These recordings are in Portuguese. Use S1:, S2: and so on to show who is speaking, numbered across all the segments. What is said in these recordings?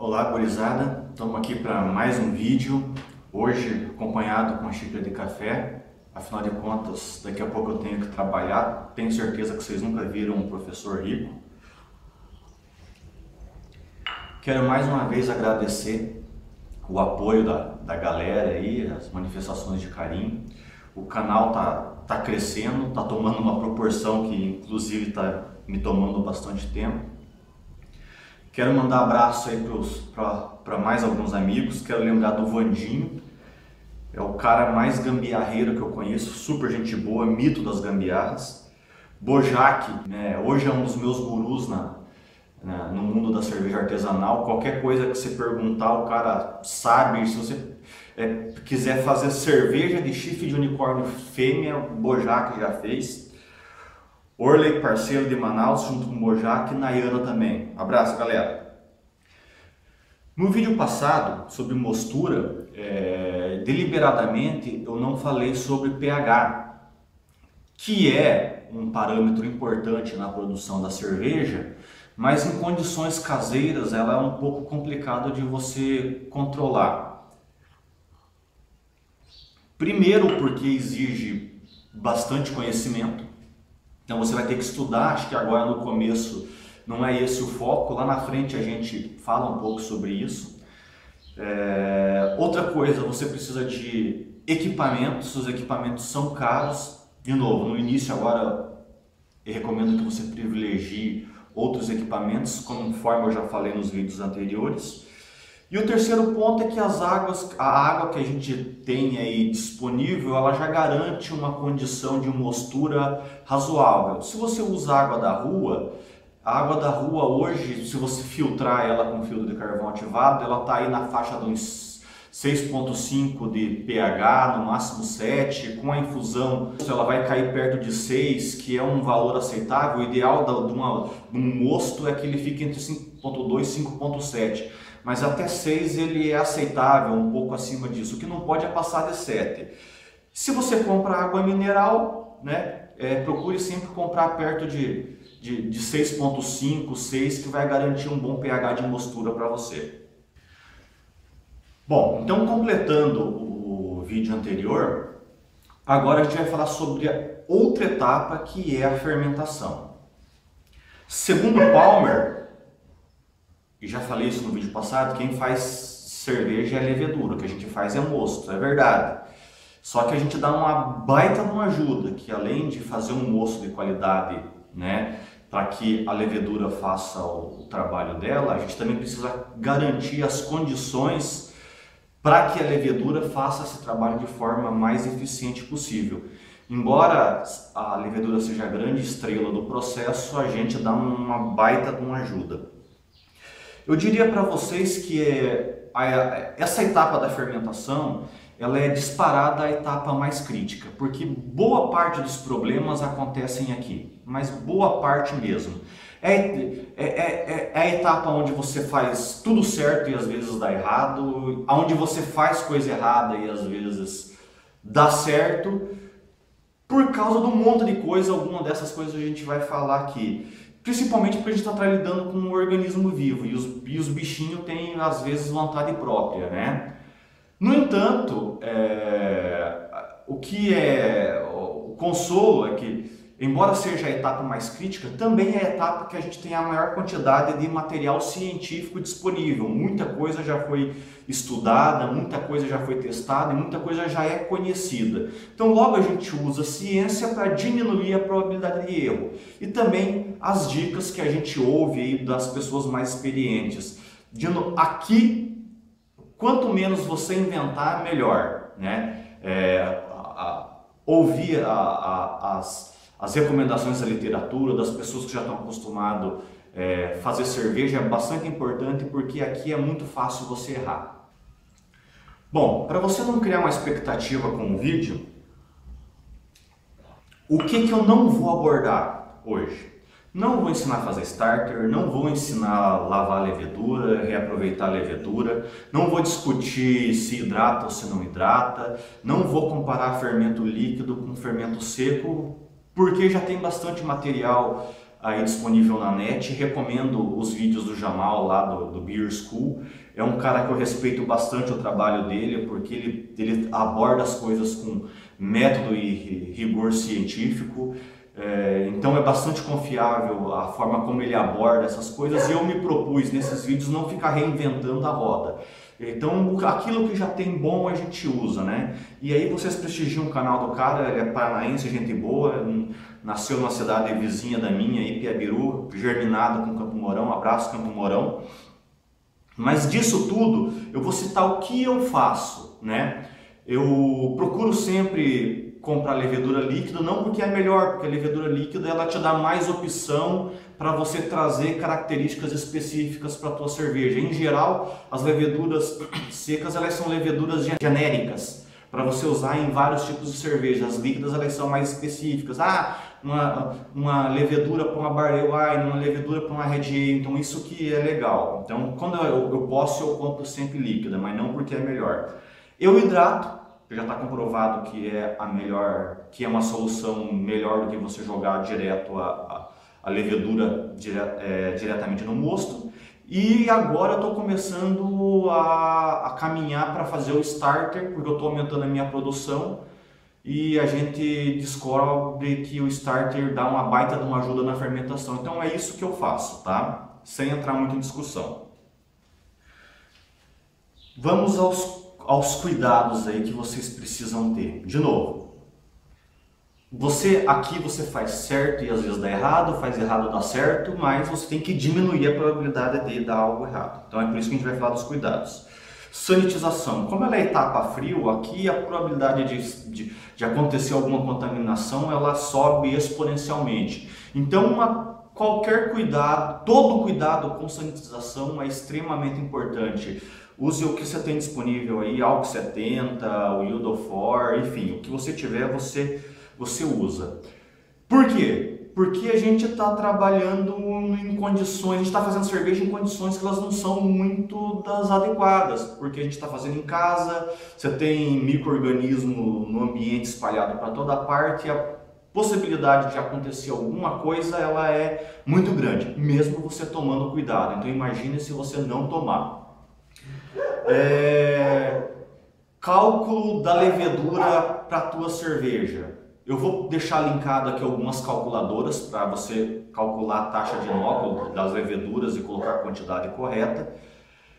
S1: Olá, gurizada! Estamos aqui para mais um vídeo, hoje acompanhado com uma xícara de café. Afinal de contas, daqui a pouco eu tenho que trabalhar. Tenho certeza que vocês nunca viram um professor rico. Quero mais uma vez agradecer o apoio da galera aí, as manifestações de carinho. O canal tá crescendo, tá tomando uma proporção que inclusive está me tomando bastante tempo. Quero mandar abraço aí para mais alguns amigos. Quero lembrar do Vandinho, é o cara mais gambiarreiro que eu conheço, super gente boa, mito das gambiarras. Bojack, né, hoje é um dos meus gurus no mundo da cerveja artesanal. Qualquer coisa que você perguntar, o cara sabe. Se você quiser fazer cerveja de chifre de unicórnio fêmea, o Bojack já fez. Orley, parceiro de Manaus, junto com o Bojack, e Nayana também. Abraço, galera! No vídeo passado, sobre mostura, deliberadamente eu não falei sobre pH, que é um parâmetro importante na produção da cerveja, mas em condições caseiras ela é um pouco complicado de você controlar. Primeiro porque exige bastante conhecimento. Então você vai ter que estudar, acho que agora no começo não é esse o foco, lá na frente a gente fala um pouco sobre isso. Outra coisa, você precisa de equipamentos, os equipamentos são caros. De novo, no início agora eu recomendo que você privilegie outros equipamentos, conforme eu já falei nos vídeos anteriores. E o terceiro ponto é que a água que a gente tem aí disponível, ela já garante uma condição de mostura razoável. Se você usa água da rua, a água da rua hoje, se você filtrar ela com filtro de carvão ativado, ela está aí na faixa de uns 6,5 de pH, no máximo 7, com a infusão ela vai cair perto de 6, que é um valor aceitável. O ideal de um mosto é que ele fique entre 5,2 e 5,7. Mas até 6 ele é aceitável, um pouco acima disso. O que não pode é passar de 7. Se você compra água mineral, né, procure sempre comprar perto de 6,5, 6, que vai garantir um bom pH de mostura para você. Bom, então completando o vídeo anterior, agora a gente vai falar sobre a outra etapa, que é a fermentação. Segundo Palmer, e já falei isso no vídeo passado, quem faz cerveja é a levedura, o que a gente faz é mosto, é verdade. Só que a gente dá uma baita de uma ajuda, que além de fazer um mosto de qualidade, né, para que a levedura faça o trabalho dela, a gente também precisa garantir as condições para que a levedura faça esse trabalho de forma mais eficiente possível. Embora a levedura seja a grande estrela do processo, a gente dá uma baita de uma ajuda. Eu diria para vocês que essa etapa da fermentação, ela é disparada a etapa mais crítica, porque boa parte dos problemas acontecem aqui, mas boa parte mesmo. É a etapa onde você faz tudo certo e às vezes dá errado, onde você faz coisa errada e às vezes dá certo, por causa de um monte de coisa. Alguma dessas coisas a gente vai falar aqui. Principalmente porque a gente está lidando com um organismo vivo e os bichinhos têm às vezes vontade própria, né? No entanto, o consolo é que, embora seja a etapa mais crítica, também é a etapa que a gente tem a maior quantidade de material científico disponível. Muita coisa já foi estudada, muita coisa já foi testada e muita coisa já é conhecida. Então logo a gente usa a ciência para diminuir a probabilidade de erro. E também as dicas que a gente ouve aí das pessoas mais experientes. Aqui, quanto menos você inventar, melhor, né? Ouvir as recomendações da literatura, das pessoas que já estão acostumadas a fazer cerveja é bastante importante, porque aqui é muito fácil você errar. Bom, para você não criar uma expectativa com o vídeo, o que eu não vou abordar hoje? Não vou ensinar a fazer starter, não vou ensinar a lavar a levedura, reaproveitar a levedura, não vou discutir se hidrata ou se não hidrata, não vou comparar fermento líquido com fermento seco, porque já tem bastante material aí disponível na net. Recomendo os vídeos do Jamal lá do Beer School. É um cara que eu respeito bastante o trabalho dele, porque ele aborda as coisas com método e rigor científico. Então é bastante confiável a forma como ele aborda essas coisas, e eu me propus nesses vídeos não ficar reinventando a roda. Então aquilo que já tem bom a gente usa, né? E aí vocês prestigiam o canal do cara, ele é paranaense, gente boa, nasceu numa cidade vizinha da minha, Ipiabiru, germinado com Campo Mourão, abraço Campo Mourão. Mas disso tudo, eu vou citar o que eu faço, né? Eu procuro sempre comprar levedura líquida, não porque é melhor, porque a levedura líquida ela te dá mais opção para você trazer características específicas para a tua cerveja. Em geral, as leveduras secas elas são leveduras genéricas para você usar em vários tipos de cerveja. As líquidas elas são mais específicas. Uma levedura para uma Barley Wine, uma levedura para uma Red Ale, então isso que é legal. Então, quando eu posso, eu compro sempre líquida, mas não porque é melhor. Eu hidrato, já está comprovado que é a melhor, que é uma solução melhor do que você jogar direto a levedura diretamente no mosto. E agora eu estou começando a caminhar para fazer o starter, porque eu estou aumentando a minha produção e a gente descobre que o starter dá uma baita de uma ajuda na fermentação. Então é isso que eu faço, tá? Sem entrar muito em discussão. Vamos aos cuidados aí que vocês precisam ter. De novo, aqui você faz certo e às vezes dá errado, faz errado dá certo, mas você tem que diminuir a probabilidade de dar algo errado. Então é por isso que a gente vai falar dos cuidados. Sanitização. Como ela é etapa frio, aqui a probabilidade de acontecer alguma contaminação ela sobe exponencialmente. Então qualquer cuidado, todo cuidado com sanitização é extremamente importante. Use o que você tem disponível aí, álcool 70, o Iodofor, enfim, o que você tiver você usa. Por quê? Porque a gente está trabalhando em condições, a gente está fazendo cerveja em condições que elas não são muito das adequadas, porque a gente está fazendo em casa, você tem micro-organismo no ambiente espalhado para toda parte, e a possibilidade de acontecer alguma coisa ela é muito grande, mesmo você tomando cuidado. Então imagine se você não tomar. Cálculo da levedura para a tua cerveja. Eu vou deixar linkado aqui algumas calculadoras para você calcular a taxa de inóculo das leveduras e colocar a quantidade correta.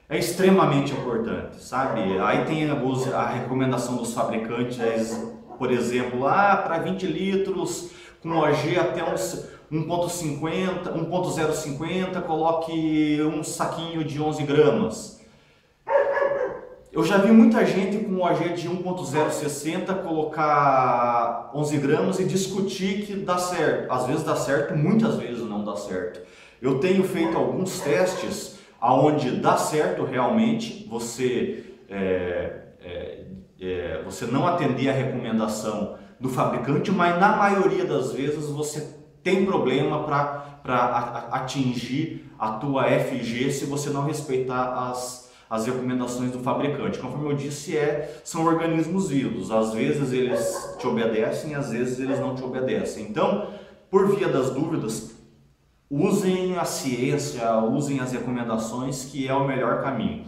S1: É extremamente importante, sabe? Aí tem a recomendação dos fabricantes, por exemplo, para 20 litros com OG até uns 1.050, coloque um saquinho de 11 gramas. Eu já vi muita gente com OG de 1.060 colocar 11 gramas e discutir que dá certo. Às vezes dá certo, muitas vezes não dá certo. Eu tenho feito alguns testes onde dá certo realmente você não atender a recomendação do fabricante, mas na maioria das vezes você tem problema para atingir a tua FG se você não respeitar as recomendações do fabricante. Conforme eu disse, são organismos vivos. Às vezes eles te obedecem, às vezes eles não te obedecem. Então, por via das dúvidas, usem a ciência, usem as recomendações, que é o melhor caminho.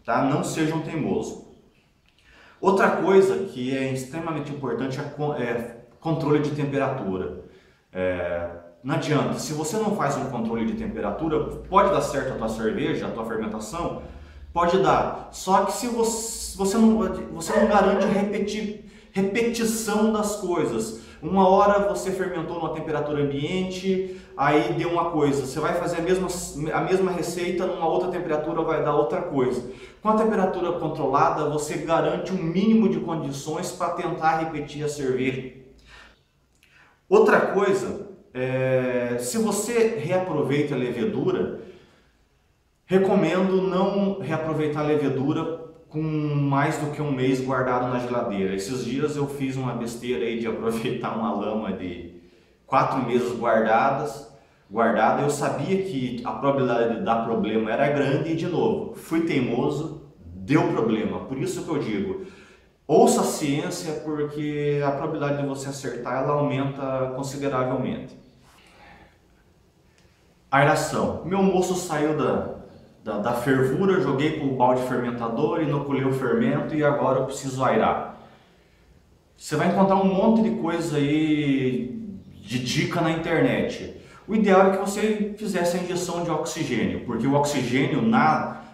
S1: Tá? Não sejam teimosos. Outra coisa que é extremamente importante é controle de temperatura. Não adianta, se você não faz um controle de temperatura, pode dar certo a tua cerveja, a tua fermentação, pode dar, só que se você não garante repetição das coisas. Uma hora você fermentou numa temperatura ambiente, aí deu uma coisa, você vai fazer a mesma receita numa outra temperatura, vai dar outra coisa. Com a temperatura controlada, você garante um mínimo de condições para tentar repetir a cerveja. Outra coisa, se você reaproveita a levedura, recomendo não reaproveitar a levedura com mais do que um mês guardado na geladeira. Esses dias eu fiz uma besteira aí de aproveitar uma lama de 4 meses guardada. Eu sabia que a probabilidade de dar problema era grande e, de novo, fui teimoso, deu problema. Por isso que eu digo, ouça a ciência, porque a probabilidade de você acertar ela aumenta consideravelmente. Aeração. Meu moço saiu da fervura, joguei para o balde fermentador, inoculei o fermento e agora eu preciso aerar. Você vai encontrar um monte de coisa aí de dica na internet. O ideal é que você fizesse a injeção de oxigênio, porque o oxigênio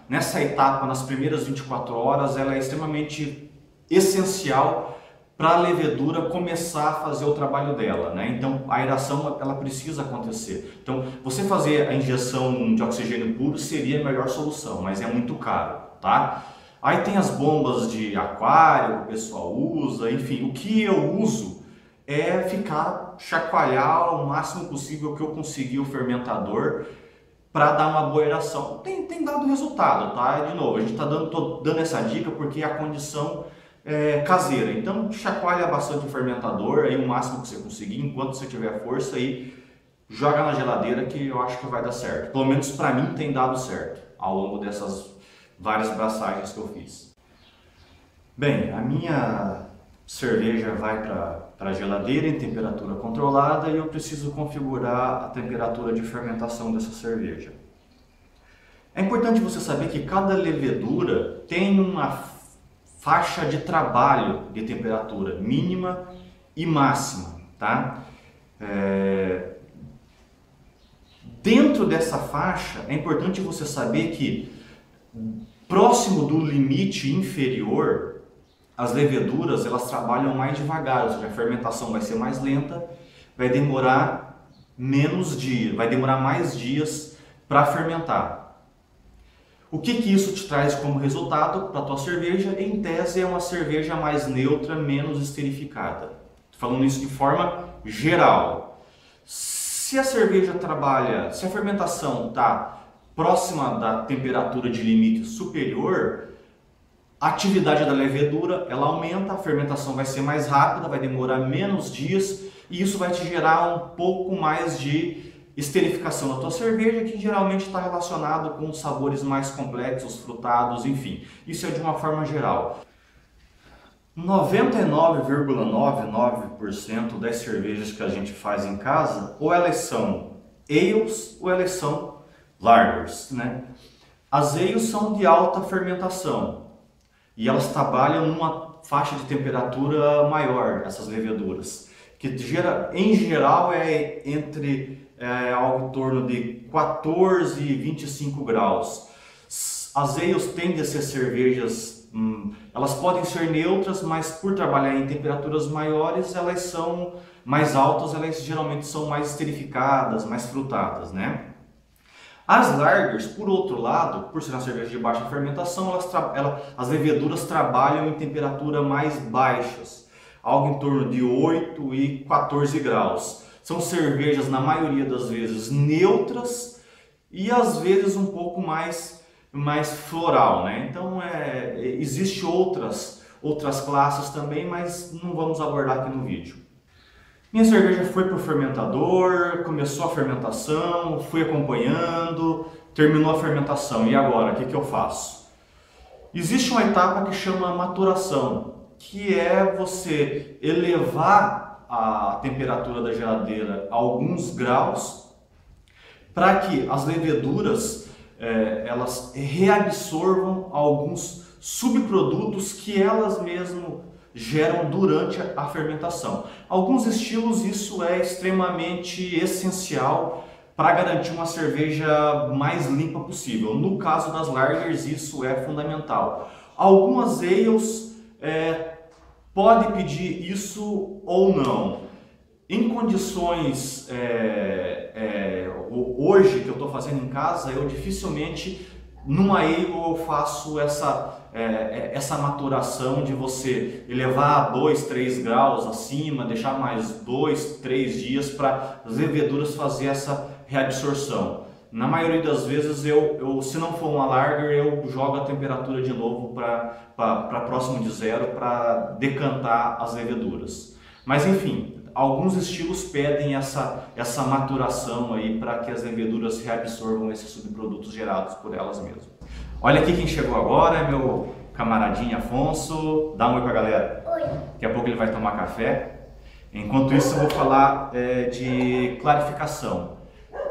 S1: nessa etapa, nas primeiras 24 horas, ela é extremamente essencial para a levedura começar a fazer o trabalho dela, né? Então a aeração ela precisa acontecer. Então você fazer a injeção de oxigênio puro seria a melhor solução, mas é muito caro, tá? Aí tem as bombas de aquário que o pessoal usa, enfim, o que eu uso é chacoalhar o máximo possível que eu conseguir o fermentador para dar uma boa aeração. Tem dado resultado, tá? De novo, a gente tô dando essa dica porque a condição caseira. Então chacoalha bastante o fermentador, aí o máximo que você conseguir, enquanto você tiver força, aí joga na geladeira que eu acho que vai dar certo. Pelo menos para mim tem dado certo ao longo dessas várias braçagens que eu fiz. Bem, a minha cerveja vai para a geladeira em temperatura controlada e eu preciso configurar a temperatura de fermentação dessa cerveja. É importante você saber que cada levedura tem uma faixa de trabalho de temperatura mínima e máxima, tá? Dentro dessa faixa é importante você saber que próximo do limite inferior as leveduras elas trabalham mais devagar, ou seja, a fermentação vai ser mais lenta, vai demorar menos dias, vai demorar mais dias para fermentar. O que isso te traz como resultado para a tua cerveja? Em tese é uma cerveja mais neutra, menos esterificada. Estou falando isso de forma geral. Se a cerveja se a fermentação está próxima da temperatura de limite superior, a atividade da levedura ela aumenta, a fermentação vai ser mais rápida, vai demorar menos dias e isso vai te gerar um pouco mais de esterificação da tua cerveja, que geralmente está relacionado com sabores mais complexos, frutados, enfim. Isso é de uma forma geral. 99,99% das cervejas que a gente faz em casa, ou elas são ales ou elas são lagers, né? As ales são de alta fermentação e elas trabalham numa faixa de temperatura maior, essas leveduras, que em geral é entre algo em torno de 14 e 25 graus. As ales tendem a ser cervejas, elas podem ser neutras, mas por trabalhar em temperaturas maiores, elas são mais altas, elas geralmente são mais esterificadas, mais frutadas, né? As lagers, por outro lado, por ser uma cerveja de baixa fermentação, as leveduras trabalham em temperatura mais baixas, algo em torno de 8 e 14 graus. São cervejas, na maioria das vezes, neutras e às vezes um pouco mais floral, né? Então, existe outras classes também, mas não vamos abordar aqui no vídeo. Minha cerveja foi para o fermentador, começou a fermentação, fui acompanhando, terminou a fermentação. E agora, o que eu faço? Existe uma etapa que chama maturação, que é você elevar a temperatura da geladeira a alguns graus para que as leveduras elas reabsorvam alguns subprodutos que elas mesmas geram durante a fermentação. Alguns estilos isso é extremamente essencial para garantir uma cerveja mais limpa possível. No caso das lagers isso é fundamental. Algumas ales pode pedir isso ou não. Em condições hoje que eu estou fazendo em casa, eu dificilmente numa ale eu faço essa maturação de você elevar a 2, 3 graus acima, deixar mais 2, 3 dias para as leveduras fazer essa reabsorção. Na maioria das vezes, se não for uma lager, eu jogo a temperatura de novo para próximo de zero para decantar as leveduras. Mas enfim, alguns estilos pedem essa maturação aí para que as leveduras reabsorvam esses subprodutos gerados por elas mesmas. Olha aqui quem chegou agora, é meu camaradinho Afonso. Dá um oi pra galera.
S2: Oi.
S1: Daqui a pouco ele vai tomar café. Enquanto isso eu vou falar de clarificação.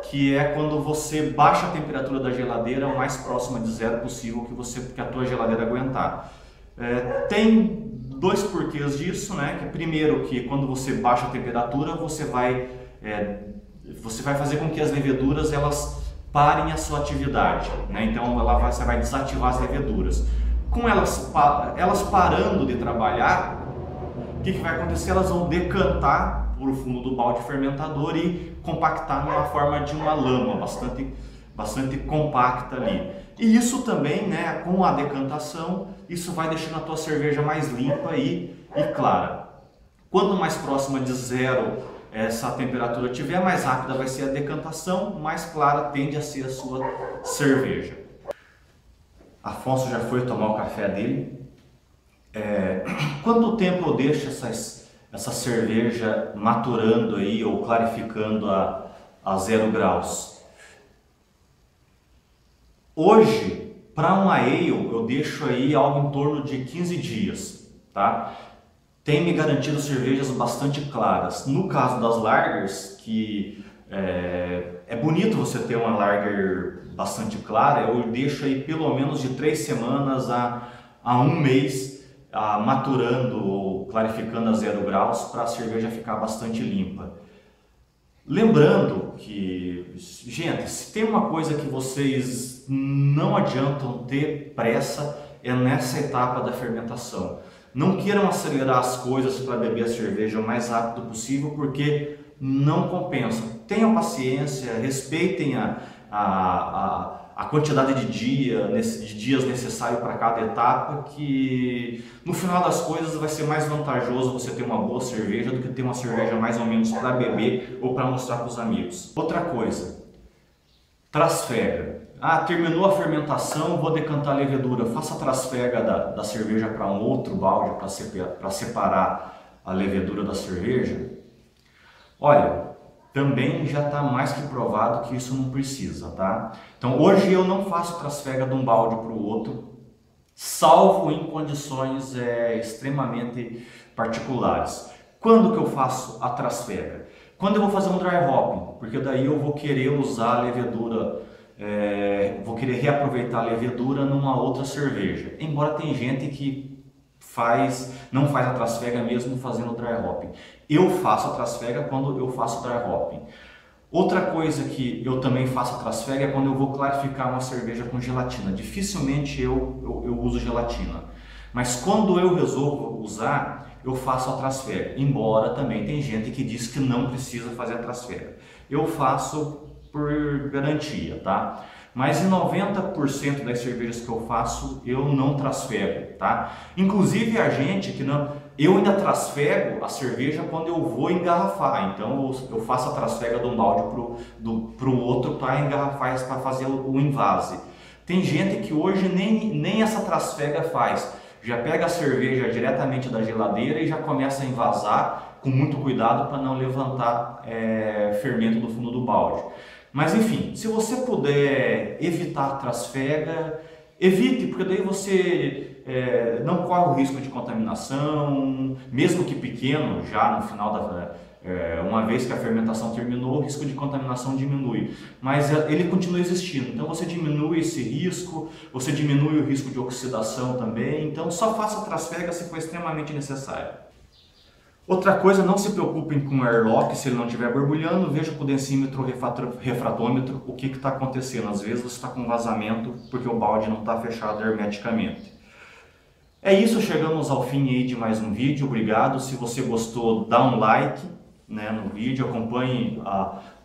S1: que é quando você baixa a temperatura da geladeira o mais próxima de zero possível que a tua geladeira aguentar. Tem dois porquês disso, né? Que primeiro, que quando você baixa a temperatura, você vai fazer com que as leveduras elas parem a sua atividade, né? Então você vai desativar as leveduras. Com elas parando de trabalhar, o que vai acontecer? Elas vão decantar por fundo do balde fermentador e compactar numa forma de uma lama bastante compacta ali. E isso também, né, com a decantação, isso vai deixando a tua cerveja mais limpa e clara. Quanto mais próxima de zero essa temperatura tiver, mais rápida vai ser a decantação, mais clara tende a ser a sua cerveja. Afonso já foi tomar o café dele. Quanto tempo eu deixo essa cerveja maturando aí ou clarificando a 0 graus? Hoje, para um ale, eu deixo aí algo em torno de 15 dias, tá? Tem me garantido cervejas bastante claras. No caso das lagers, que é bonito você ter uma lager bastante clara, eu deixo aí pelo menos de 3 semanas a 1 mês maturando ou clarificando a 0 graus para a cerveja ficar bastante limpa. Lembrando que, gente, se tem uma coisa que vocês não adiantam ter pressa, é nessa etapa da fermentação. Não queiram acelerar as coisas para beber a cerveja o mais rápido possível, porque não compensa. Tenham paciência, respeitem a quantidade de dias necessário para cada etapa, que no final das coisas vai ser mais vantajoso você ter uma boa cerveja do que ter uma cerveja mais ou menos para beber ou para mostrar para os amigos. Outra coisa, trasfega. Terminou a fermentação, vou decantar a levedura. Faça a trasfega da cerveja para um outro balde para separar a levedura da cerveja. Olha, também já está mais que provado que isso não precisa, tá? Então hoje eu não faço trasfega de um balde para o outro, salvo em condições extremamente particulares. Quando que eu faço a trasfega? Quando eu vou fazer um dry hopping, porque daí eu vou querer usar a levedura, vou querer reaproveitar a levedura numa outra cerveja. Embora tem gente que não faz a trasfega mesmo fazendo dry hopping. Eu faço a trasfega quando eu faço dry hopping. Outra coisa que eu também faço a trasfega é quando eu vou clarificar uma cerveja com gelatina. Dificilmente eu uso gelatina. Mas quando eu resolvo usar, eu faço a trasfega. Embora também tem gente que diz que não precisa fazer a trasfega. Eu faço por garantia, tá? Mas em 90% das cervejas que eu faço, eu não trasfego, tá? Inclusive a gente que não... Eu ainda trasfego a cerveja quando eu vou engarrafar. Então eu faço a trasfega de um balde pro outro para engarrafar, para fazer o envase. Tem gente que hoje nem essa trasfega faz. Já pega a cerveja diretamente da geladeira e já começa a envasar com muito cuidado para não levantar fermento do fundo do balde. Mas enfim, se você puder evitar a trasfega, evite, porque daí você não corre o risco de contaminação, mesmo que pequeno, já no final uma vez que a fermentação terminou, o risco de contaminação diminui, mas ele continua existindo, então você diminui esse risco, você diminui o risco de oxidação também, então só faça a trasfega se for extremamente necessário. Outra coisa, não se preocupem com o airlock se ele não estiver borbulhando, veja com o densímetro refratômetro o que está acontecendo. Às vezes você está com vazamento porque o balde não está fechado hermeticamente. É isso, chegamos ao fim aí de mais um vídeo, obrigado. Se você gostou, dá um like, né, no vídeo, acompanhe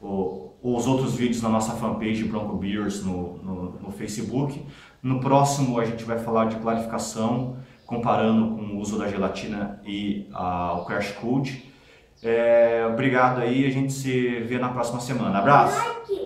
S1: os outros vídeos na nossa fanpage Bronco Beers no Facebook. No próximo a gente vai falar de clarificação, comparando com o uso da gelatina e o Crash Code. Obrigado aí, a gente se vê na próxima semana. Abraço!